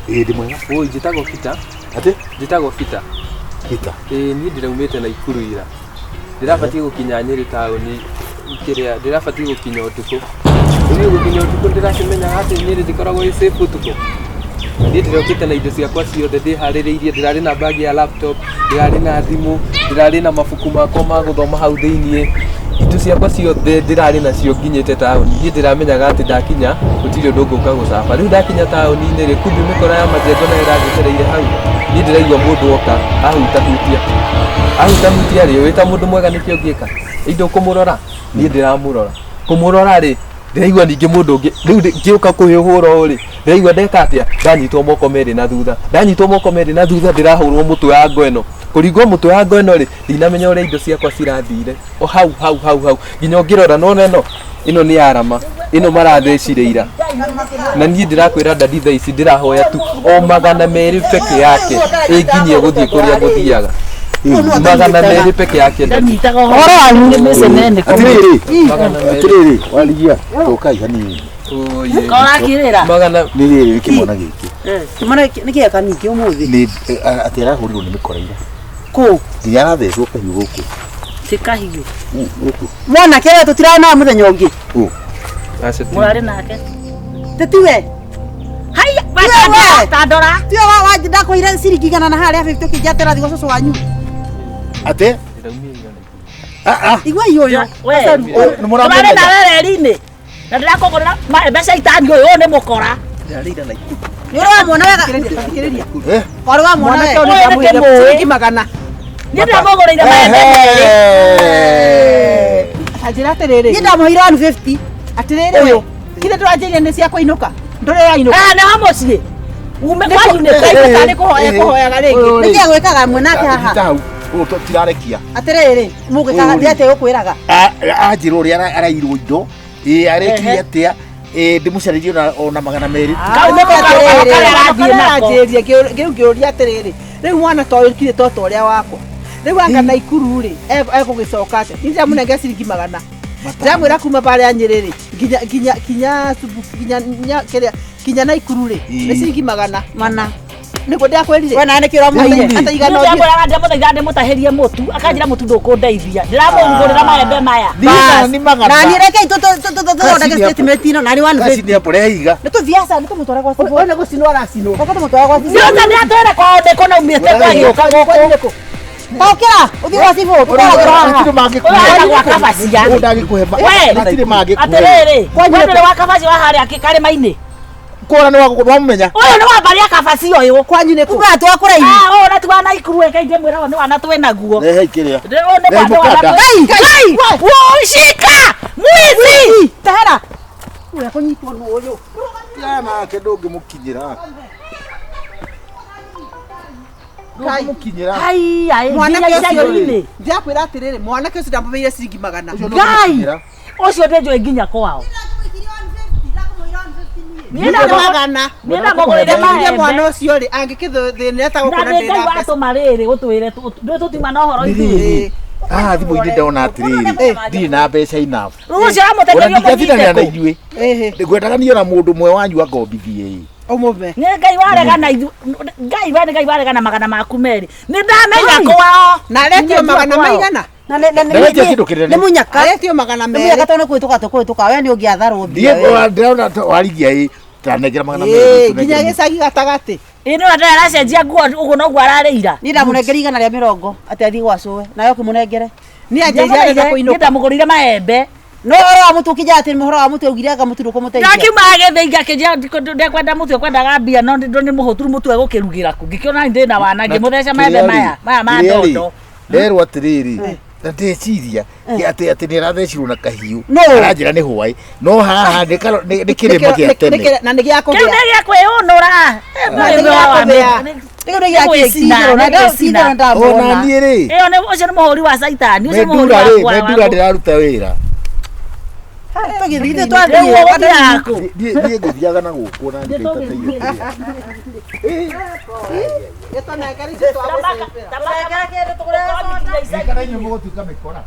Ndi mwega. Oi njitagwo Peter. Ati? Njitagwo Peter. Peter. Ni ndiraumite na Nakuru ira. Ndirabatie gukinya Nyeri tauni. Kiria ndirabatie gukinya utuku. Ni gukinya utuku ndirakimenya ati Nyeri ndikoragwo i safe utuku. Ni ndirokite na indo ciakwa ciothe ndihaririirie, ndirari na bag ya laptop, ndirari na thimu, ndirari na mabuku makwa ma guthoma hau thiini. Indo ciakwa ciothe ndirari nacio nginyite tauni. Ni ndiramenyaga ati ndakinya gutiri undu nguka gucaba. Riu ndakinya tauni-ini ri kumbi mikora ya majengo na iragetereire hau. Ni ndiraigua mundu oka ahutahutia ri wita mundu mwega nikio ngika. Indo kumurora ni ndiramurora. Kumurora ri ndiraigua ningi mundu ungi riu ngiuka kuhihura uri ndiraigua ndeka atia ndanyitwo moko meri na thutha ndirahurwo mutwe wa ngoeno kurigwo mutwe wa ngoeno ri ndinamenya uria indo ciakwa cirathire o hau nginya ngirora nona ino ni arama ino marathecire na niĩ ndirakwĩra ndadi thaa ici ndirahoya tu o 200 peke yake ĩnginyie gũthiĩ kũrĩa ngũthiaga 200 peke yake ndanyitaga horo wanyu mĩcenene atiriri waligia tokai hanini korakirira magana ni riri kimona giki kimona niki akaniki umuthi ni atira hurirwo ni mikoraira ku nginya thecwo kahiũ gũkũ tikahiũ gũkũ mwana kera tutirana muthenya ungi murari nake tetiwe haya bata tandora tio wajida kuira ciringi igana na haria 50 kijatera thigo cucu wanyu ate igwa iyoyo murari na wereri-ini na ndirakogorera mbeca itani uyu ni mukora ndirarira na iku yoro wa mwana wega kiriria ori wa mwana wega ciringi magana ni ndamogoreire maembe ajira atiriri ni ndamuhira 150 atiriri uyu kile turajiria ni cia kuinuka ndore yainuka ne wa mucie ume kwanyu ni kaitari kuhoyaga ringi niki gwikaga mwanake haha tirarekia atiriri mugikaga ndiate gukwiraga ajiro ri arairwo indo arekire atia ndimucaririe ona 200 kiu ngiuria atiriri riu mwana toyo kire toto uria wakwa riu anga Nakuru ri ekugicoka ate ninja munenge ciringi 100 ndamwira kuma pale anyiriri kinya Nakuru ri ni ciringi 100 niko ndakwirire we nane kira muthenya ata igana ndio ndamuthaitha ndimutahirie mutu akanjira mutu ndukundeithia ndiramungurira maembe maya ni magana na ni reke ndake statement ino nani wan basi ni apore higa ni tuthiasa ni tumutwara kwa sibo one gucinwa racino bako tumutwara kwa sibo ndio ndio atwera kwa ndeko na umiete kwa gioka goko Taukira uthi kwa sibo tutara mangikuhe kwa kabacia ndagikuheba natire mangikuhe atiriri kwendere wa kabacia wa hari akikare maini kora ni wa mumenya uyu ni wambaria kabaci uyu kwanyu ni ku atwa kuraihi na tu wana Nakuru kainge mwira ni wana twe naguo rehe kiria ne bado wana kai wo shika mwizi tahara uya kunyitwo no uyu yana kedonge mukinyira mukinyira ai mwana kesi ndiakwira atiriri mwana kesi ndambeire ciringi 100 gai ucio ndenjo nginya kwao Nina mogorire mwana ucio ri angikithina ta gukona ndira na watu mariri gutwire tutima na horo ithu thimu-ini ndona atiriri ndiri na mbeca enough rucio amutegeria kuthithania na inyui ngwendaga niona mundu mwe wanyu akombithie umume ni ngai waregana ithu ngai waregana magana maku meri ni ndamenya kwao na retio magana maigana ni munyaka retio 200 munyaka tone kwituka we ni ungiatharwo ndie ndona warigia tanegera magana nginya gicagi gatagati ino ata aracenjia nguo uguo no gwararira ni ndamunengeri igana ria 50 ati athi gwacuwe nayo kimunengere ni anjeja eza kuinuka ndamugurire maembe no horo wa mutu kija ati muhoro wa mutu ugire anga mutu ndukumuteithia ngakima agetheinga kija ndekwenda mutu kwendaga mbia no ndi muhuturu mutu egukirugira ku ngikiona ndi na wana ngimutheca maembe maya ma ndondo nderwo atiriri ndeciria ati ni rathecirwo na kahiũ aranjĩra nĩ hwaĩ no haha nĩ kĩrĩma gĩa tene na nĩ gĩa kũgĩa kĩu nĩ gĩa kwĩyũnũra ona niĩ rĩ ũcio nĩ mũhũri wa caitani ũcio mũhũri wa mendura ndĩraruta wĩra tũgĩthiĩ twathiĩ niĩ ngũthiaga na gũkũ na ndĩtateithio kana inyuĩ mũgũtuĩka mĩkora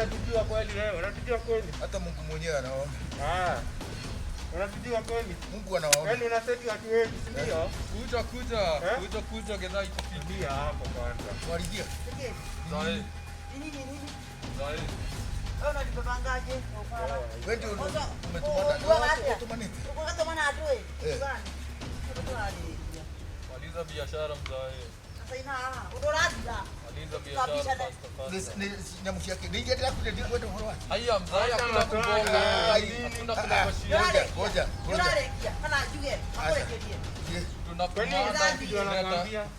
unatujua kweli wewe? Unatujua kweli? Hata Mungu mwenyewe anaona. Unatujua kweli? Mungu anaona. Yaani unaseti watu wetu, si ndio? Kuja gedha itufikia hapo kwanza. Tuaribia. Zai. Nini? Zai. Wewe unajipangaje? Wewe ndio umetumana. Umetumana. Ukatumana atoe. Maliza biashara mzae. Sasa ina udoraza. Maliza biashara fast. Nyamushi yake. Nije ndio kule ndio kwenda horo. Haya mzae hakuna kubonga. Hakuna kuna mashia. Ngoja. Kana juge. Akorekeje. Tunapenda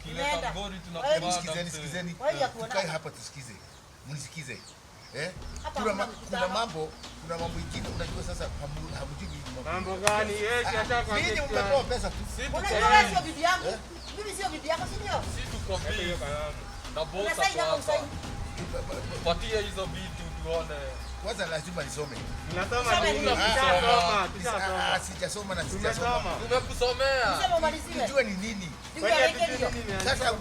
kileta ngori tunapenda. Sikizeni. Tukae hapa tusikize. Mnisikize. Kuna mambo mengine unajua sasa hamjui mambo gani? Mimi umetoa pesa tu. Unajua sio bibi yangu. Mimi sio bibi yako, si ndio? Si tuko hiyo na bosa hapa. Patia hizo vitu tuone. Kwanza lazima nisome. Ninasoma nini? Sijasoma na sijasoma. Tumekusomea. Sema umalizie. Unajua ni nini? Sasa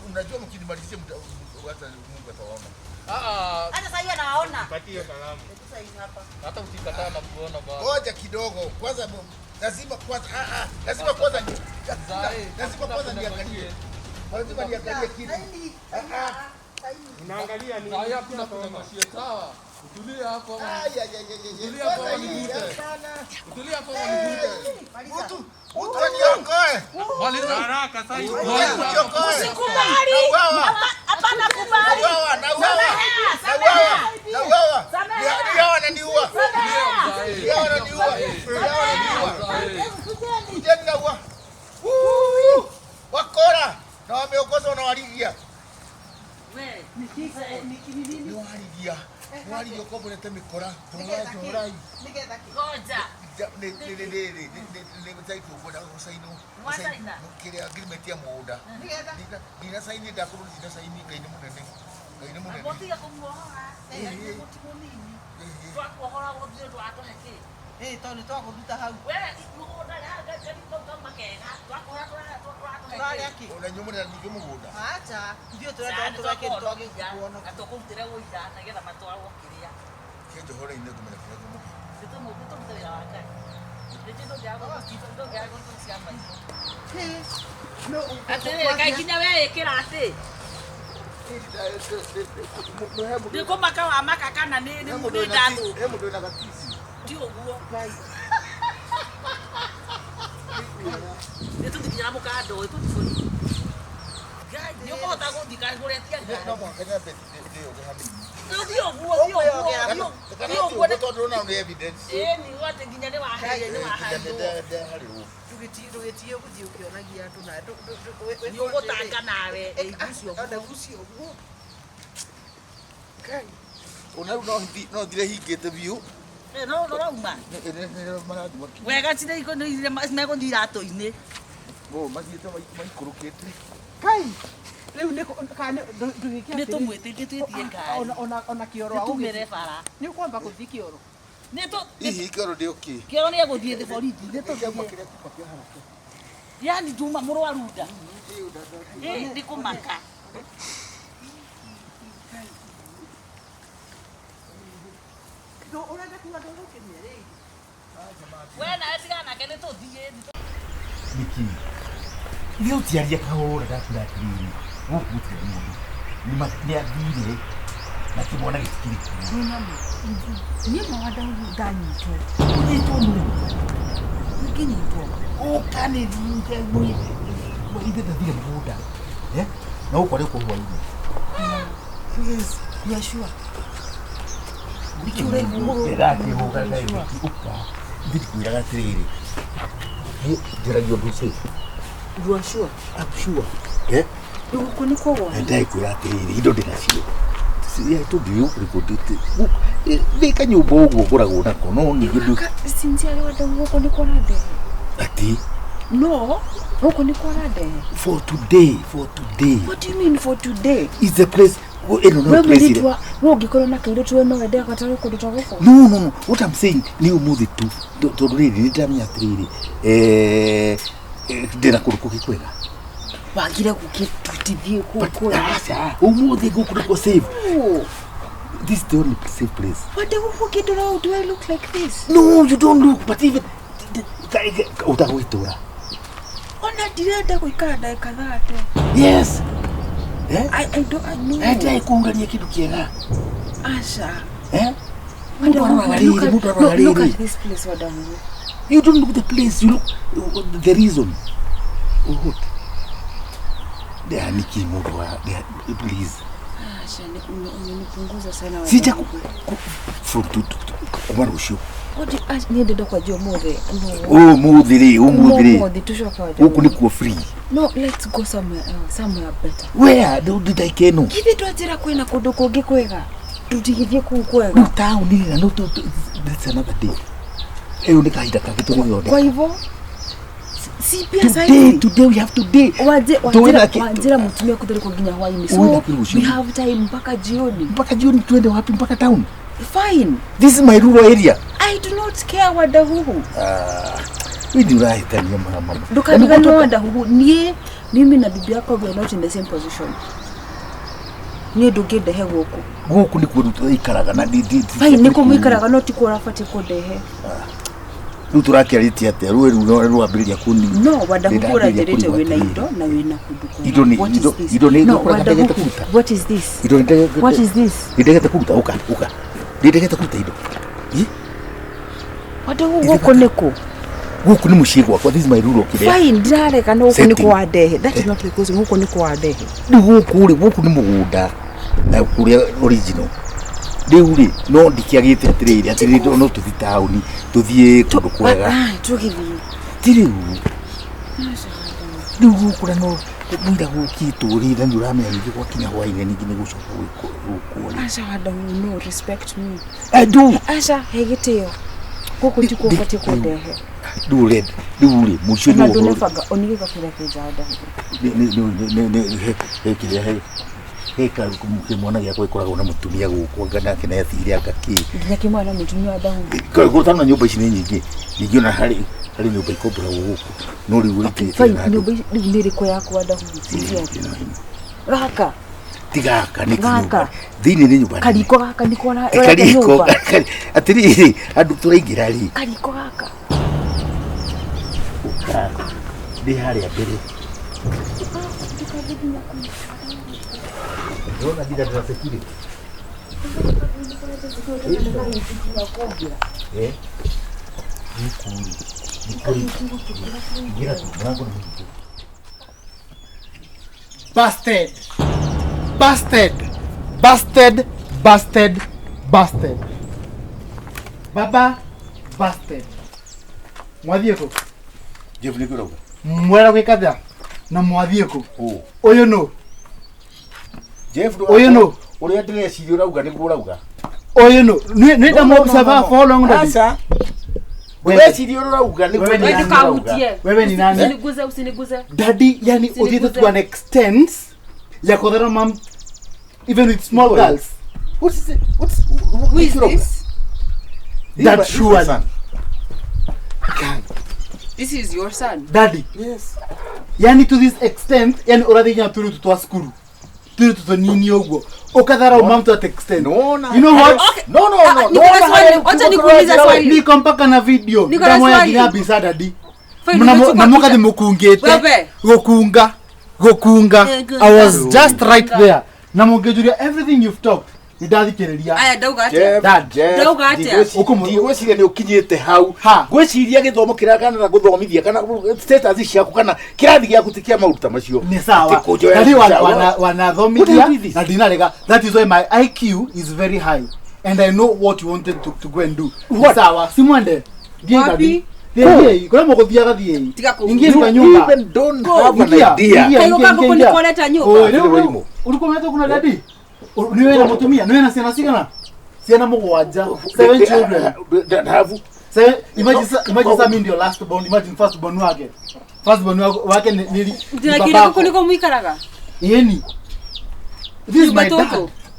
unajua mkinimalizia hata Mungu atawaona. Hata sasa hiyo anaona. Patie kalamu. Hata ukikataa na kuona bado. Ngoja kidogo. Kwanza lazima kwanza niangalie. Lazima niangalie kitu. Unaangalia nini? Haya kuna mashia sawa. Utulie hapo. Utulie hapo nigute. Utulie hapo nigute. Mtu aniokoe. Maliza haraka sasa. Usikubali. Hapana kubali. Nauawa. Ndio wananiua. Wakora na wameongozwa na waligia. Wewe ni waligia. Waligia kwa mbona temekora. Torai. Ngoja. Nigezaki kuona usaino. Usaino. Kile agreement ya muda. Dina saini Nakuru dina saini kaini munene. Kaini munene. Motia kumuohora. Mutimuni. Twakuohora guthiĩ twatũheke. Tondũ twagũruta hau. Wewe mũgũnda haga kama makega. Twakuohora twatũheke. Aki. Ona nyumu na nigĩ mũgũnda. Acha. Ithuĩ tũrenda tũreke twagĩkuona. Atũkũrutĩre ũira nĩgetha matwarwo kĩrĩa. Kĩnjo hore ine kumenya kĩrĩa mũgũnda. Nĩtũmũgũtũrutĩra wĩra wa Ngai. Atĩrĩrĩ Ngai kinya wee ĩkĩra atĩ. Nĩ kũmaka wa maka kana nĩ ndathũ. He mũndũ ena gatisi. Ti ũguo. Nĩtũthikinyara mũkando ũyũ tũtibũri. Ngai nĩũkũhota gũthika ngũretia Ngai. No mwaka na mbere ndio ũgĩhamĩria. Ti ũguo. Tondũ ũrona nĩ evidence. Nĩ wote nginya nĩ waheire harĩ tũgĩtiĩ gũthiĩ ũkĩonagia andũ na nĩ ũgũtanga nawe ũgucio ũguo. Ona no thire hingĩte biũ. No rauma. Wega cirĩ igũnĩire megũthiĩ iratũ-inĩ. Mathiĩte maikũrũkĩte. Kai. Rĩu nĩ tũmwĩtĩkĩtie Ngai. Ona kĩoro tumĩre bara. Nĩ ũkwamba gũthiĩ kĩoro. Hihi kĩoro ndĩ okay. Kĩoro nĩ egũthiĩ borithi. Yani nduma mũrwaru nda. Ndĩ kũmaka. Ũrenda kuga ndũgũkinyia rĩngĩ. We nawe tigana nake nĩ tũthiĩ. Niki. Nĩ ũtiaria kahũra ndakira atĩrĩrĩ. Gũkũ gũtirĩ mũndũ. Nĩ athire na kĩmwana gĩtikĩrĩ kuo. Niĩ Wandahuhu ndanyitwo. Ũnyitwo nũ? Ngĩnyitwo. Ũkanĩrute mwĩ. Ithe ndathire mũgũnda. Na ũkore kũ hwainĩ. Yes, you are sure. Ndĩrakĩhũga Ngai ũka. Ndikwĩraga atĩrĩrĩ. Njĩragio ũndũ ũcio. You are sure? I'm sure. Gũkũ nĩ kwa wona. Ndakwĩra atĩrĩrĩ, indo ndĩnacio. Tũthiĩ ũkũrĩkũndĩte. Nĩ kanyũmba ũguo ngoragwo nako, no ningĩ ndũ. Sincerely Wandahuhu gũkũ nĩ kwa ndege. Ati? No, gũkũ nĩ kwa ndege. For today. What do you mean for today? Is the place no place. Wewe ungĩkorwo na kairĩtu we no wende agatara kũndũ ta gũkũ. No. What I'm saying, nĩ ũmũthĩ tu. Tondũ rĩrĩ ndamenya atĩrĩrĩ. Ndĩna kũrũkũ gĩkwega. Wagire gũkĩtutithie kũkũ. Aca, ũmũthĩ gũkũ nĩkuo save. This is the only safe place. Wandahuhu kidoro, do I look like this? No, you don't look, but even utagoitura. Ona direnda guikara ndagika 30. Yes. Eh? I know. Enda ikungania kitu kiega. Asha. Eh? Look at this place, Wandahuhu. You don't look the place, you look the reason. Oh. They are Nikki Modwa, please. Asha, unipunguza sana Wandahuhu. Sija from to kumarusho. Odi niende kwa Jomode. Oh, mudhiri. Mudhiri tushoka Wandahuhu. Huku ni kwa free. No, let's go somewhere better. Where? Did I keno? Give to atira kwena kundu kungi kwega. Tutigithie kuu kwega. No town ni no that's another day. Eyo ni kaida kagitu ni yode. Kwa hivyo si pia today we have today. Wajira mtumia kudhuri kwa ginya Hawaii. So we have time mpaka jioni. Mpaka jioni tuende wapi mpaka town? Fine. This is my rural area. I do not care Wandahuhu. We do right than your mama. Duka Wandahuhu mimi na bibi yako we are not in the same position. Ni ndugende he guku. Guku ni kurutu ikaraga na fine niko mwikaraga no tiko rafati kundehe. Nuturakiariti ate ruwa bilia kuni. No, Wandahuhu rajerete wena ido na wena kuduko. Ido ni kurakageta kuta. What is this? What is this? Idegeta kuta uka. Idegeta kuta ido. Wandahuhu wako neko. Huku ni mushigwa kwa this is my rural kile. Fine, ndare kana huko ni kwa dehe. That is not because huko ni kwa dehe. Ni huku ni mugunda. Na kuri original. Deuri no ndikiagite atiri no tuthitauni tuthie kundu kwega. Tugithi. Tiri. Ndugu kuna no mwira gukituri na nduramenya ngi kwa kinya Hawaii ningi ni gucoka gukuona. Asha Wandahuhu no respect me. I do. Asha hegiteo. Koko tiko pati kwa dehe. Dure musho no faga onigeka kila keja Wandahuhu. Heka kumwana yako ikora na mutumia guko ngana kina yathire akaki. Nyaki mwana mutumia Wandahuhu. Ko tana nyumba ici nyingi. Nigiona hari nyumba ikobura guko. No riwite. Fine nyumba ni riko yako Wandahuhu. Gaka. Tigaka ni nyumba. Thini ni nyumba. Kariko gaka ndiko na nyumba. Atiri andu turaingira ri. Kariko gaka. Uka. Ndi hari abere. Dona dida da security. Busted. Baba busted. Mwadhieko. Jeff Nikoroga. Mwera kwikatha na mwadhieko. Oh. Oyo no. Jeff do. Oyo no. Uri atire cirio rauga niguo rauga. Oyo no. Ni da mo observe for long that. Asa. Wewe cirio rauga niguo rauga. Wewe ni nani? Usiniguze. Daddy yani udite to an extent ya kodera mam even with small girls. Who is this? That's your son. This is your son? Daddy. Yes. Yani to this extent, yani already nya turu to skuru. Turu to nini ogwo. Okadhara umam to that extent. No. You know what? Okay. No. Acha nikuuliza swali. Niko mpaka na video. Kama ya binabisa daddy. Na muka de mukungete. Gokunga. I was just right there. Na mugejuria everything you've talked. Nidadhikiriria. Aya dauga atia. Dauga atia. Ngwiciria ni ukinyite hau. Ngwiciria githomo kirakana na guthomithia kana status ciaku kana kirathi giaku tikia maruta macio. Ni sawa. Kali wanathomithia na dinarega. That is why my IQ is very high and I know what you wanted to go and do. Sawa. Simwende. Wapi? Kuna mgothia thie. Ingia kwa nyumba. Even don't have an idea. Kayo kako kunikoleta nyumba. Ulikuwa umeenda kuna dadi? Niwe na mutumia, niwe na ciana cigana? Ciana mugwanja, 7 children. That have. So imagine some in your last born, imagine first born wake. First born wake ni baba. Kuliko mwikaraga. Yeni. This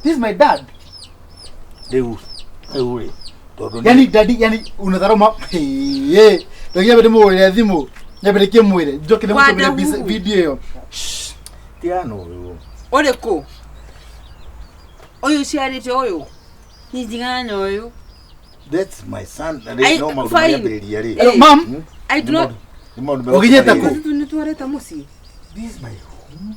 is my dad. Deus. Yani daddy yani unatharoma. Ndio bado mwele thimu. Nyabere mwele. Njoke na mtu video hiyo. Tiano. Ole ko. Oyo ciarite oyo. Ni jingana nyoyo. That's my son. There is no maundu maria mbiriria ri. Hello, mom. I do not. Ogijeta ku. Nitwareta musi. This is my home.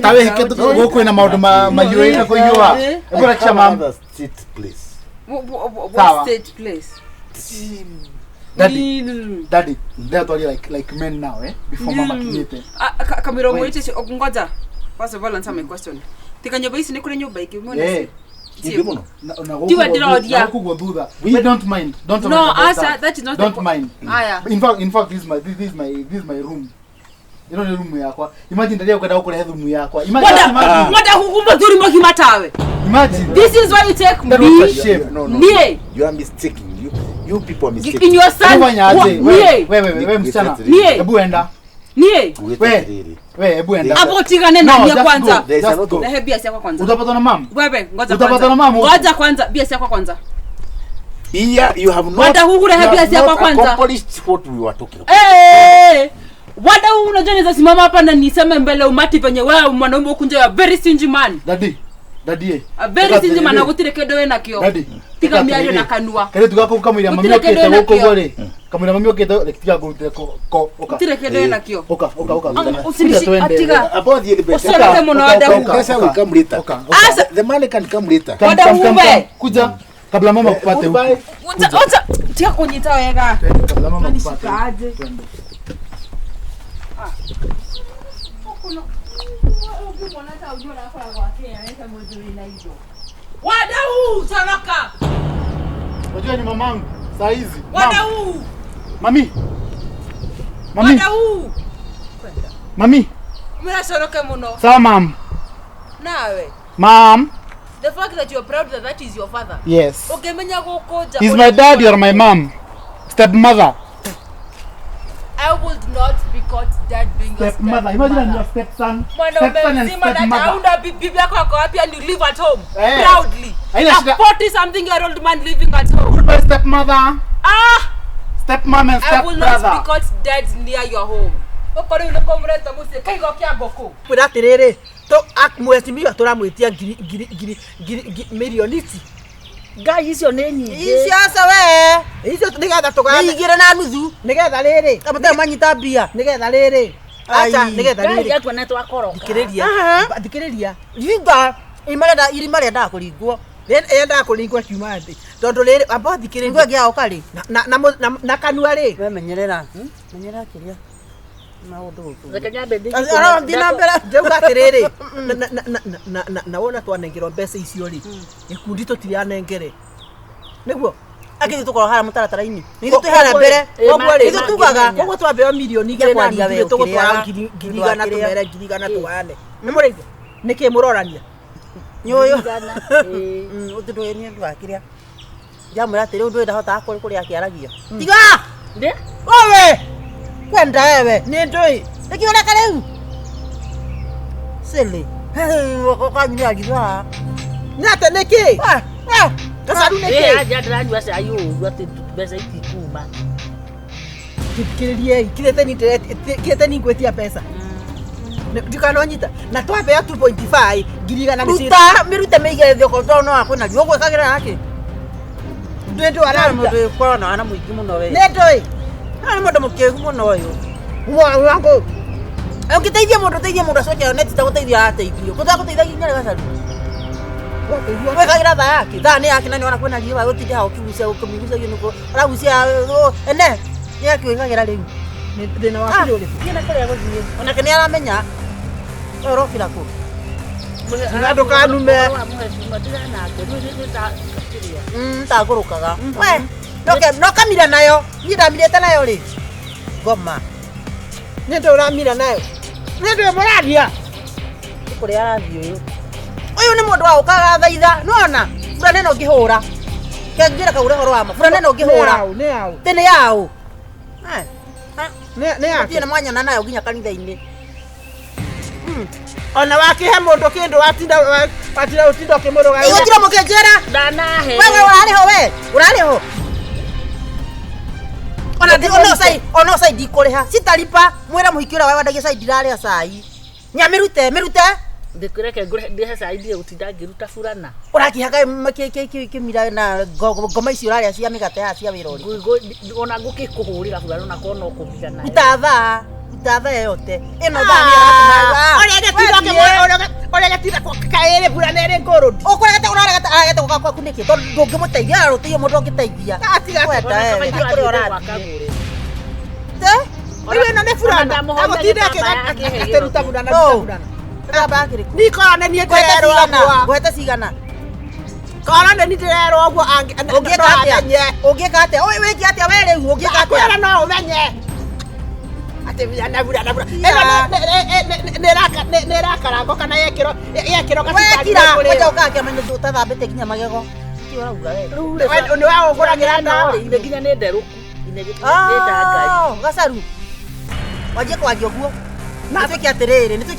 Tawe heketu goku ina maundu mayoi na kuiwa. Ebora kisha mom. Sit please. What state place? Daddy, they are like men now, before mama kinyete. Kamiro mwite ngoja. First of all, answer my question. Tika nyoba isi nikure nyoba iki mwona. Ndibono. We don't mind. No, answer that is not. Don't mind. Aya. In fact, this is my room. You know the room yakwa. Imagine daddy ukada ukore room yakwa. Imagine. Wandahuhu mzuri mokimatawe. Imagine. This is why you take me. No. You are mistaken. You people are mistaken. In your son. Wewe msichana. Hebu enda. Nie. Wewe hebu enda. Hapo tigane na mia kwanza. Na hebu biasi yako kwanza. Utapata na mama. Wewe ngoja Utapata kwanza. na mama. Ngoja kwanza biasi yako kwanza. Here you have not. Wandahuhu hebu biasi yako kwanza. Accomplished what we were talking about. Wandahuhu unajua naweza simama hapa na niseme mbele umati penye wewe mwanaume ukunja ya very stingy man. Daddy. A very stingy man agutire kedo we nakio. Daddy. Tiga miario na kanua. Kale tugako kamwira mami okete goko gore. Kamwira mami okete lekitiga gutire ko oka. Tire kedo we nakio. Oka. Usinishi atiga. About the best. Usolete muno Wandahuhu. That's how we come later. The man can come later. Wandahuhu. Kuja kabla mama kupate huko. Ocha tia kunyita wega. Kabla mama kupate. Aje. Wandahuhu saraka. Unajua ni mamangu saa hizi. Wandahuhu. Mami. Wandahuhu. Mami. Mira soroke muno. Sawa mam. Nawe. Mom. The fact that you are proud that is your father. Yes. Okay, menya gokoja. He's my dad or my mom. Stepmother. I would not be caught dead being your Stepmother. Imagine your stepson. Stepson and stepmother. Bibi yako ako happy and you live at home proudly. A 40-something-year-old man living at home. Goodbye stepmother. Stepmom and stepbrother. I will not be caught dead near your home. Okore unakomreta musi kaigo kia goko. Pura tirere. To mwezi mio turamwitia milioniti. Gai icio nĩ nyingĩ. Icio aca we. Icio nigetha tugane. Nĩigĩre na nuthu. Nigetha rĩrĩ. Kamũtĩ manyita mbia. Nigetha rĩrĩ. Acha nigetha rĩrĩ. Ngai yatwa netwa koroka. Thikĩrĩria. Jinga. Irima rĩendaga kũringwo. Yendaga kũringwo kiuma thĩ. Tondũ rĩrĩ amba thikĩrĩria. Ngwe gĩa ũkarĩ. Na kanua rĩ. We menyerera. Menyerera kĩrĩa. Njauga atĩrĩrĩ na wona twanengerwo mbeca icio rĩ gĩkundi tũtiranengere nĩguo akĩthi tũkorwo hara mũtaratara-inĩ nĩithuĩ twĩhara mbere ithuĩ tugaga koguo twambeo milioni 2 tũgũtwara ngiri 100 tũmere ngiri 100 tũgane nĩ mũrĩithia nĩkĩ mũrorania nyũyũ ũtũndũĩnie ndwakĩrĩa njamwĩra atĩrĩ ũndũ ndahotaga kũrĩa akĩaragia tiga owe kwenda wewe nĩ ndũĩ nĩkĩũreka rĩu sili ũkanyua githaa nĩ atĩ nĩkĩ kasaru nĩkĩ aja ndĩranyua cai ũru atĩ mbeca itikuma kirete ni ngwetia pesa ndikanonyita na twambea 2.5 ngiri 100 ruta mirute meige thoko no akwena rĩo gwĩkagĩra yake ndwendo araruta mũndũ korona ana mũingĩ mũno we nĩ ndũĩ nĩ mũndũ mũkĩgu mũno ũyũ wangu ũngĩteithia mũndũ acoke neti ta gũteithia ateithio gũteithagia nginya gacaru wĩkagĩra tha yake tha nĩ yake na nĩ ona kwĩna riũa gũtinde hao ũkĩgucia ũkĩmigucagia nĩguo ũragucia ene nĩ yake wĩkagĩra rĩu thĩna wa kĩrĩ ũrĩkũ thiĩ na kũrĩa gũthiĩ onake nĩ aramenya ũrokĩra kũ ndũkanume ndagũrũkaga we no kamira nayo niĩ ndamirĩte nayo rĩ ngoma nĩ ndũ ũramira nayo nĩ ndũ mũraria kũrĩa arathiĩ ũyũ nĩ mũndũ wa ũkaga thaitha nona bura neno ngĩhũra kengĩra kaure horo wama bura neno ngĩhũra nĩ yaũ tene yaũ nĩ yake nĩ mwanyona nayo nginya kanitha-inĩ ona wakĩhe mũndũ kĩndũ watinda ũkĩmũrũga igũtira mũkĩnjĩra ndanahe wewe ũrarĩho ona cai ndikũrĩha citaripa mwĩra mũhiki ũrĩa wandagia cai ndirarĩa cai nyamirute ndikureke ndihe saidi utinda ngiruta burana Urakihaga kimira na ngoma icio uraria cia migate ya cia wira uri. Ona ngukikuhurira burana na kono ukubigana. Utatha yote. Eno thani ya Orege tiroke orege tirako kaere burana ere ngorodi. Ukuragata uragata gukakwa kuniki. Ndungimuteithia arutiyo mundu ngiteithia. Kuri ora KAGURE. Wewe na nefurana. Agotinde akeruta burana burana. Abakiri. Nikone nie ndirero akwa. Gwete cigana. Kona ni ndirero agwa angi. Ungika atia? Oy wiki atia we riu ungika atia? Kwera no umenye. Ate burana. Neraka kana yekiro Wekira wacha ukake amenye utathambite kinya magego. Ki urauga we. Ni wa uguragira ndawa. Ine kinya ni nderuku. Ine ndangai. Gacaru. Waje kwario guo. Nitwiki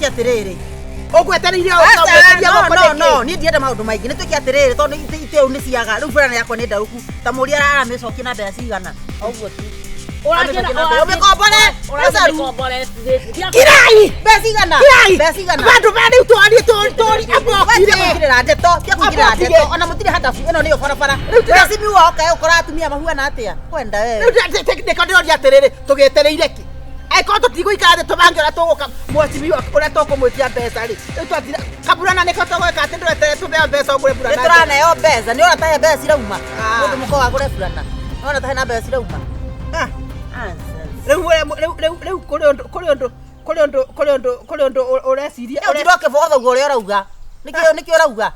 atiriri. Ogwetereire o no ni ndienda maundu maingi nitwiki atiriri tondu iteu ni ciaga riu burana yakwa ni ndauku ta muri aramicokia na mbeca cigana oguo tu Kirai! Besigana! Bandu bari tori abokire ndeto kugira ndeto ona mutire hadafu eno niyo barabara reci miwa oka ukora atumia mahuana atia kwenda wewe tekniko ndio atiriri tugetereire ki aiko tutiguikara tubange ora tuguka mweci ora tukumwitia mbeca ri twatira kaburana niko tugweka ati ndwetere tubea mbeca ugure burana nituranayo mbeca ni ora tahe mbeca cirauma mundu muko wagure burana ona tahe na mbeca cirauma Reu kuri undu ureciria utiroke botho ugo uri urauga nikio urauga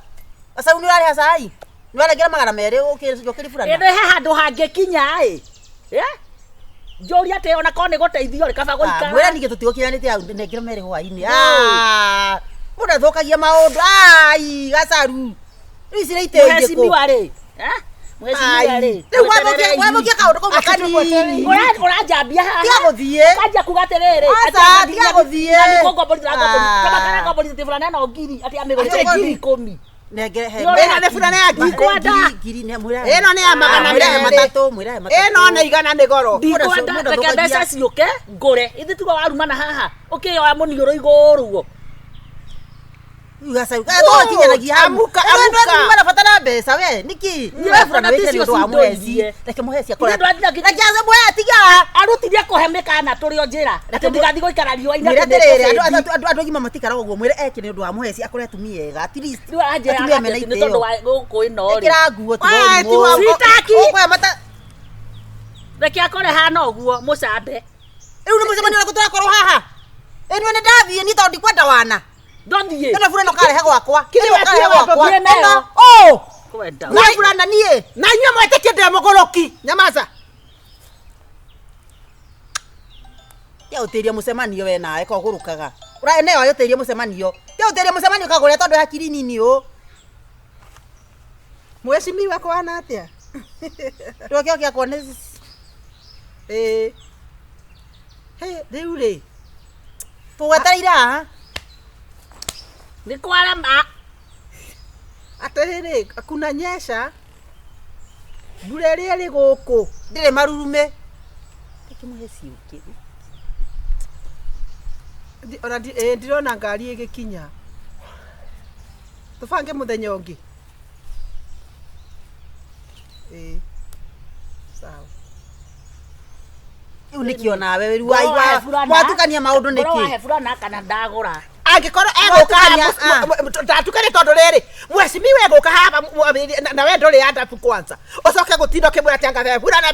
asa uni uri hasai ni waragira magana meri ukiri burana ende he handu hangikinya Joria te ona kone guteithio ri kaba guikara mwera ninge tutigokiranite au nengire meri hwaini muda thokagia maundu gacaru isi reite ingiko mwezi wamokia kaundu kau makani urajambia haha tiga guthie kanja kugaterere tiga guthie na nikogomborithira kama kana gomborithite fulana no ngiri ati amigorite ngiri 10 nengere he ena ne fulana ya ngiri ne mwira eno ne ya magana matatu eno ne igana ne goro ndikwenda reke mbeca ciuke ngure ithi tugo warumana haha ukioya munigoro iguru Ugaca ugato kinyanagia amuka mara fatana mbeca we niki we fulana wete ni ndo amwezi reke muheci akora reke aze mwe tiga arutirie kuhemeka na turio njira reke ndigathi goikara riwa ina ndirere andu gima matikara uguo mwire eke ni ndo amwezi akora tumie ga at least atumia mena ite ni tondu wa guku ino ri kira nguo tigo sitaki kwa mata reke akore hana uguo mucambe riu ni mucemani wa kutura korwo haha eni wene ndathie ni tondu kwenda wana ndondie ena fulana karehe gwakwa kile karehe gwakwa ena kwenda na fulana nie na nywe mwetekie ndemogoroki nyamaza ya utiria mucemanio we nae ko gurukaga ura ene yo utiria mucemanio ya utiria mucemanio kagure tondu hakiri nini mwecimi wako wana atia ndokio kia kone he riu ri tuwetereira ni kwara ma atiriri kunanyesha mbura ria ri guku ndire marurume kimuheci uki ona ndirona ngari igikinya tubange muthenya ungi sawa unikio nawe watukania maundu niki wahe fulana kana ndagura angikoro egukania ndatukane tondu riri mwecimiwe guka hapa na we nduri adabu kwanza ucoke gutinda kimwira ati anga burana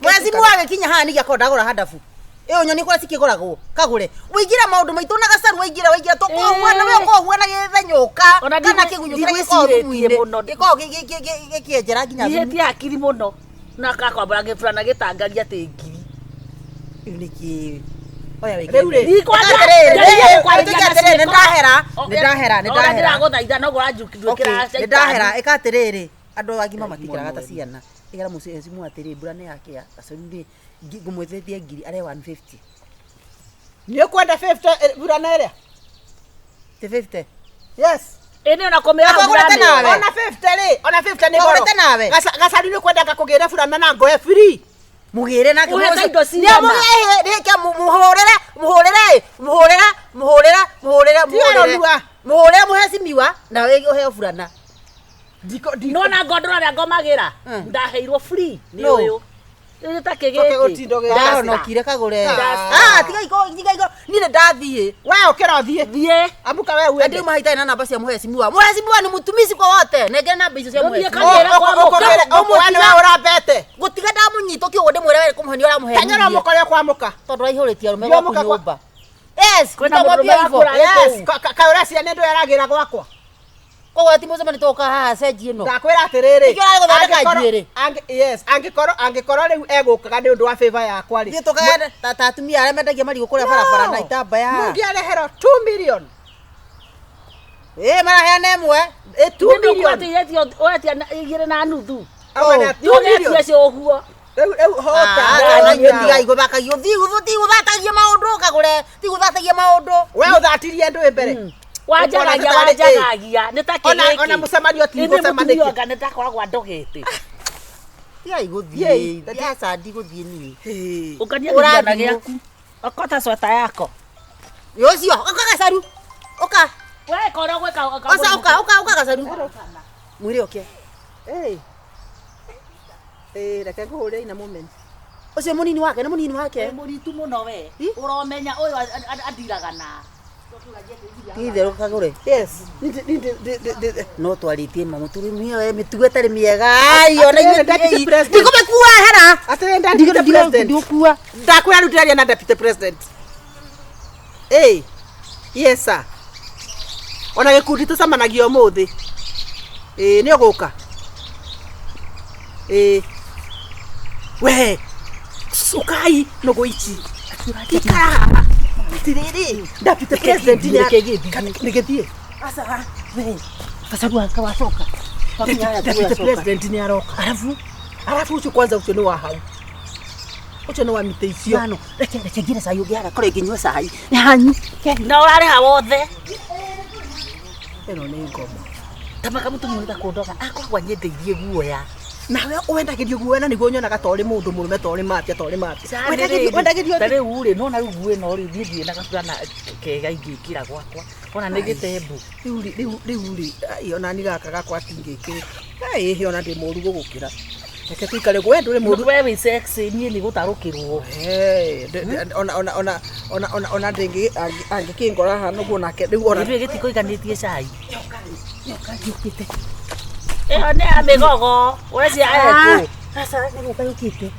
mwecimu wagikinya haha nigia ko ndagura hadabu iyo nyoni kwa cikigoragwo kagure wigira maundu maitu na gacaru wigira tukohuana we kohuana githenyoka kana kigunyu kira gikothumuine giko gikienjera nginya thiti akiri muno na kakwambara gifurana gitangaria ati ngiri uniki oya we riu ri ndahera guthaitha no gurajuki ndwikira ndahera ikatiriri andu agima matikiraga ta ciana igera mucimu atiri mbura ni yake acuni ngumwethetie ngiri are 150 ni kwenda 50 burana ria te 50 yes ene ona komera burana ona 50 ri ona 50 ni goro gacaru ni kwenda kugira burana na ngoe free mugire na Uhe indo kibozo cigana. ni muhe reke muhorera muhe simiwa na wewe uhe fulana no na godora ya ngomagira ndaheirwo free ni No. uyu ni take Toke giki gutindo gä no kire kagure Dasta. tiga iko ni ndathie we å kä ra å thiä thie ambuka we ndio uende mahitaji na namba cia muhe simiwa ni mutumisi kwa wote nenge namba icio cia muhe Ndio kagera kwa wene we å rambete gutiga ndamunyito kä å ndä mwä re kåmũhenia å ramå tanyora må kore kwa må ka tondå raihå rä tia rå me Ndio gwaku mũka nyå yes Kwĩna kwĩna mũndũrũme wakũra yes kaå racia nä ndå yaragä ra gwakwa koguo ti må cema nä tåka haha cenji ä no ndakwä ra atä rä Nĩkĩo aragũthondeka njuĩrĩ. angä korwo rä u egå kaga nä å ndå wa bäva yakwa thiä tå kae ta atumia arä a mendagia marigå kå rä a barabara na itambaya ndiareherwo 2 million maraheana ĩmwe 2 million million wetia igire na nuthu Augana 2 million cio uguo rä u hota tiga igå thakagio tigå thatagia maå ndå kagå tigå thatagia maå ndå we å thatirie ndå ä mbere wanjaragia nä ta ona kä må cemanio nä tigå cemanä mutumionga nä takoragwo ndogete tiga igå Yei, thiä yacandi gå thiä niä ukania na giaku okota sweta yako å cio å ka gacaru å ka we koro gweka å ka gacaru mwä rä å kä reke ngå hå rä ina moment å cio må nini wake nä må nini wake muritu muno we uromenya uyu adiragana itherå kagå re yes no twarä tie mamå tå rä mä tugo ĩtarĩ mĩega ona Deputy President. ndikå mä kua hera atä rä deputy president ndikua ndakwä ra rä u ndä raria na deputy president yes sir ona gä kundi tå cemanagio må thä nä å gå ka we ukai no gå ici ikara atä rä rä deputy president nä gä thiä gacaru akawacoka deputy president nä aroka arabu å cio kwanza å cio nä wa hau å cio nä wa mä tä icio ano reke ngire cai å ngä agakorwo ä ngä nyua cai nä hanyu na urarä ha wothe ä no nä ngoma tamaka må tå må nä ta kå ndoga akoragwo anyendeirie guoya nawe wendagä rio guoya na nä guo nyonaga torä må ndå må rå me torä mapia wendagä rio tarä u rä nona rä u guä no rä thiä thiä na gacurana kega ingä kä ra gwakwa ona nä gä tembu rä u rä onani gaka gakwa tingä kä he ona ndä må ru gå gå kä ra reke tå ikare we ndå rä må ru we wä sexy niä nä gå tarå kä rwo ona angä kä ngora haha nå guo nake rä u ona rä gä tikå iganä tie cai ä yo nä ya mä gogo wecia ekå aca nä gå ka yå kä te